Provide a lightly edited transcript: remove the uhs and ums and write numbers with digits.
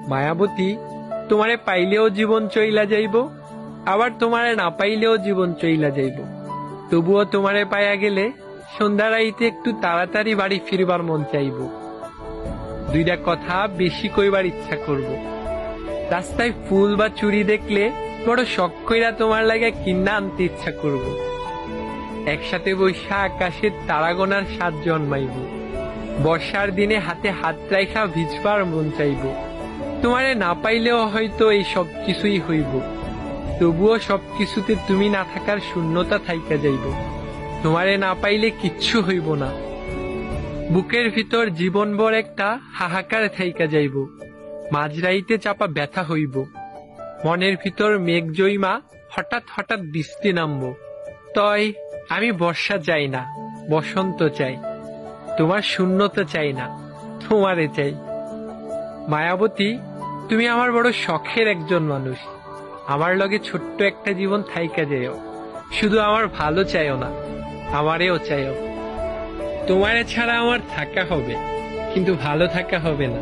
মায়াবতী, তোমারে পাইলেও জীবন চইলা যাইব, আবার তোমারে না পাইলেও জীবন চইলা যাইব। তবুও তোমারে পাইয়া গেলে সন্ধ্যা রাইতে একটু তাড়াতাড়ি বাড়ি ফিরবার মন চাইব। দুইটা কথা বেশি কইবার ইচ্ছা করব। রাস্তায় ফুল বা চুড়ি দেখলে বড় শখ কইরা তোমার লাগে কিন্না আনতে ইচ্ছা করব। একসাথে বৈশা আকাশের তারা গোনার স্বাদ জন্মাইব। বর্ষার দিনে হাতে হাত রাইখা ভিজবার মন চাইব। তোমারে না পাইলেও হয়তো এই সব কিছুই হইব, তবুও সবকিছুতে তুমি না থাকার শূন্যতা থাইকা যাইব। তোমারে না পাইলে কিচ্ছু হইব না, বুকের ভিতর জীবনভর একটা হাহাকার থাইকা যাইব। মাঝরাইতে চাপা ব্যথা হইব, মনের ভিতর মেঘ জইমা হঠাৎ হঠাৎ বৃষ্টি নামব। তয় আমি বর্ষা চাই না, বসন্ত চাই। তোমার শূন্যতা চাই না, তোমারে চাই। মায়াবতী, তুমি আমার বড় শখের একজন মানুষ। আমার লগে ছোট্ট একটা জীবন থাইকা যেও। শুধু আমার ভালো চাইও না, আমারেও চাইও। তোমারে ছাড়া আমার থাকা হবে, কিন্তু ভালো থাকা হবে না।